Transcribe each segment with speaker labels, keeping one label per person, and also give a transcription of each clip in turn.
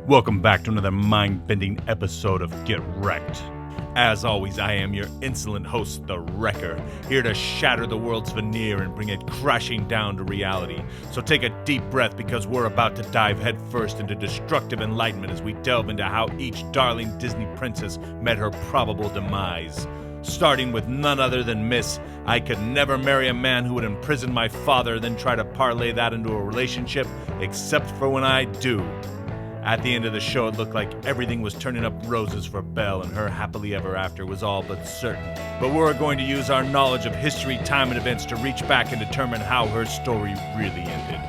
Speaker 1: Welcome back to another mind-bending episode of Get Rekt. As always, I am your insolent host, the Wrecker, here to shatter the world's veneer and bring it crashing down to reality. So take a deep breath because we're about to dive headfirst into destructive enlightenment as we delve into how each darling Disney princess met her probable demise. Starting with none other than Miss, I could never marry a man who would imprison my father, then try to parlay that into a relationship, except for when I do. At the end of the show, it looked like everything was turning up roses for Belle, and her happily ever after was all but certain. But we're going to use our knowledge of history, time, and events to reach back and determine how her story really ended.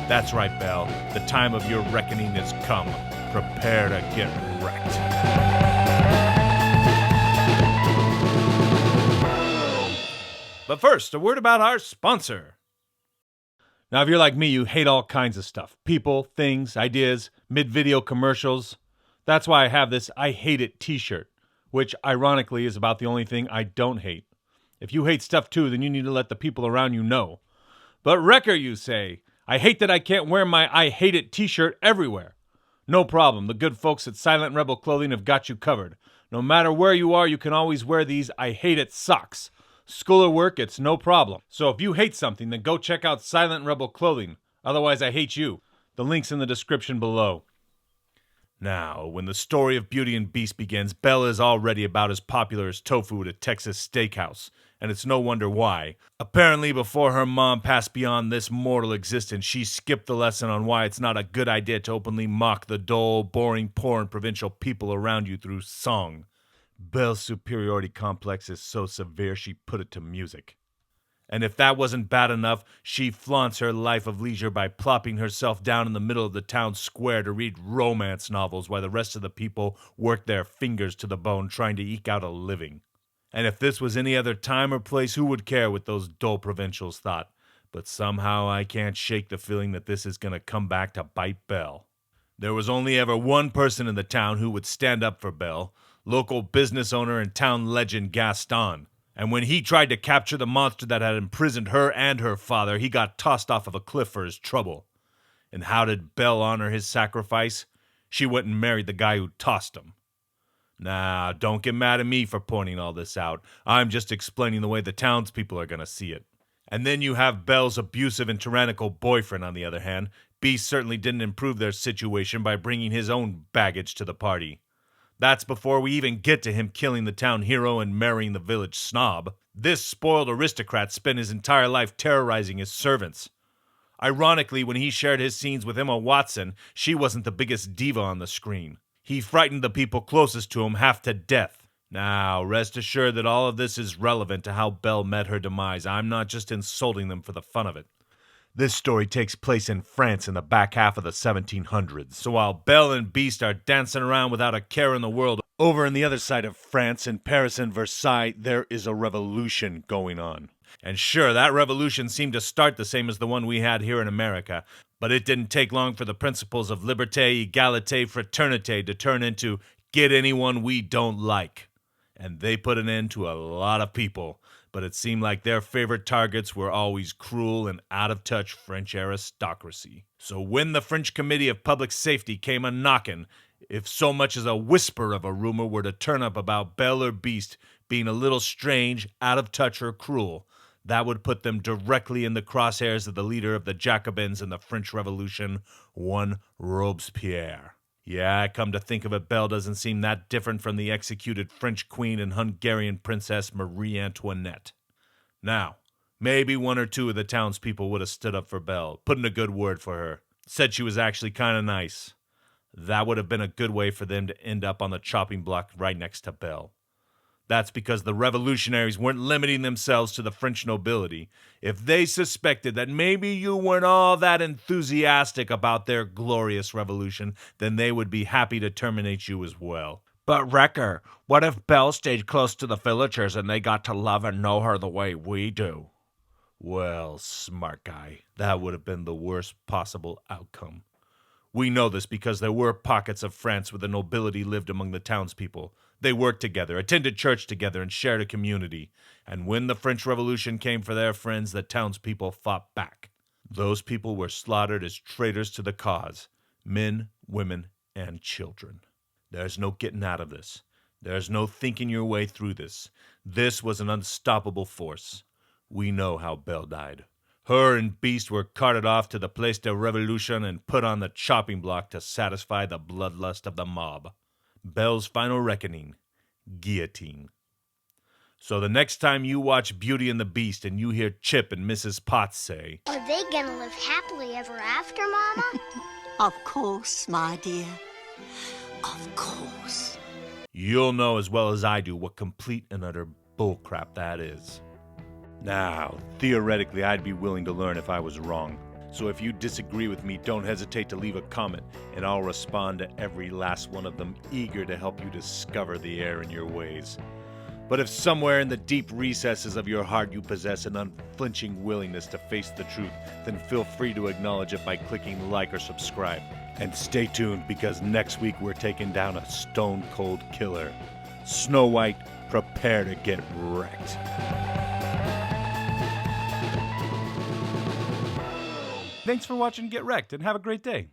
Speaker 1: That's right, Belle. The time of your reckoning has come. Prepare to get wrecked. But first, a word about our sponsor. Now, if you're like me, you hate all kinds of stuff. People, things, ideas, mid-video commercials. That's why I have this I Hate It t-shirt, which ironically is about the only thing I don't hate. If you hate stuff too, then you need to let the people around you know. But Wrecker, you say, I hate that I can't wear my I Hate It t-shirt everywhere. No problem, the good folks at Silent Rebel Clothing have got you covered. No matter where you are, you can always wear these I Hate It socks. School or work, it's no problem. So if you hate something, then go check out Silent Rebel Clothing. Otherwise, I hate you. The link's in the description below. Now, when the story of Beauty and Beast begins, Belle is already about as popular as tofu at a Texas steakhouse. And it's no wonder why. Apparently, before her mom passed beyond this mortal existence, she skipped the lesson on why it's not a good idea to openly mock the dull, boring, poor, and provincial people around you through song. Belle's superiority complex is so severe she put it to music. And if that wasn't bad enough, she flaunts her life of leisure by plopping herself down in the middle of the town square to read romance novels while the rest of the people work their fingers to the bone trying to eke out a living. And if this was any other time or place, who would care what those dull provincials thought? But somehow I can't shake the feeling that this is going to come back to bite Belle. There was only ever one person in the town who would stand up for Belle, local business owner and town legend Gaston. And when he tried to capture the monster that had imprisoned her and her father, he got tossed off of a cliff for his trouble. And how did Belle honor his sacrifice? She went and married the guy who tossed him. Now, don't get mad at me for pointing all this out. I'm just explaining the way the townspeople are going to see it. And then you have Belle's abusive and tyrannical boyfriend, on the other hand. Beast certainly didn't improve their situation by bringing his own baggage to the party. That's before we even get to him killing the town hero and marrying the village snob. This spoiled aristocrat spent his entire life terrorizing his servants. Ironically, when he shared his scenes with Emma Watson, she wasn't the biggest diva on the screen. He frightened the people closest to him half to death. Now, rest assured that all of this is relevant to how Belle met her demise. I'm not just insulting them for the fun of it. This story takes place in France in the back half of the 1700s. So while Belle and Beast are dancing around without a care in the world, over on the other side of France, in Paris and Versailles, there is a revolution going on. And sure, that revolution seemed to start the same as the one we had here in America, but it didn't take long for the principles of liberté, égalité, fraternité to turn into get anyone we don't like. And they put an end to a lot of people. But it seemed like their favorite targets were always cruel and out-of-touch French aristocracy. So when the French Committee of Public Safety came a-knockin', if so much as a whisper of a rumor were to turn up about Belle or Beast being a little strange, out-of-touch, or cruel, that would put them directly in the crosshairs of the leader of the Jacobins in the French Revolution, one Robespierre. Yeah, come to think of it, Belle doesn't seem that different from the executed French queen and Hungarian princess Marie Antoinette. Now, maybe one or two of the townspeople would have stood up for Belle, put in a good word for her, said she was actually kind of nice. That would have been a good way for them to end up on the chopping block right next to Belle. That's because the revolutionaries weren't limiting themselves to the French nobility. If they suspected that maybe you weren't all that enthusiastic about their glorious revolution, then they would be happy to terminate you as well.
Speaker 2: But Wrecker, what if Belle stayed close to the villagers and they got to love and know her the way we do?
Speaker 1: Well, smart guy, that would have been the worst possible outcome. We know this because there were pockets of France where the nobility lived among the townspeople. They worked together, attended church together, and shared a community. And when the French Revolution came for their friends, the townspeople fought back. Those people were slaughtered as traitors to the cause. Men, women, and children. There's no getting out of this. There's no thinking your way through this. This was an unstoppable force. We know how Belle died. Her and Beast were carted off to the Place de Revolution and put on the chopping block to satisfy the bloodlust of the mob. Belle's final reckoning, guillotine. So the next time you watch Beauty and the Beast and you hear Chip and Mrs. Potts say,
Speaker 3: "Are they gonna live happily ever after, Mama?"
Speaker 4: Of course, my dear. Of course.
Speaker 1: you'll know as well as I do what complete and utter bullcrap that is. Now, theoretically, I'd be willing to learn if I was wrong. So if you disagree with me, don't hesitate to leave a comment, and I'll respond to every last one of them, eager to help you discover the error in your ways. But if somewhere in the deep recesses of your heart you possess an unflinching willingness to face the truth, then feel free to acknowledge it by clicking like or subscribe. And stay tuned, because next week we're taking down a stone-cold killer. Snow White, prepare to get wrecked. Thanks for watching Get Rekt, and have a great day.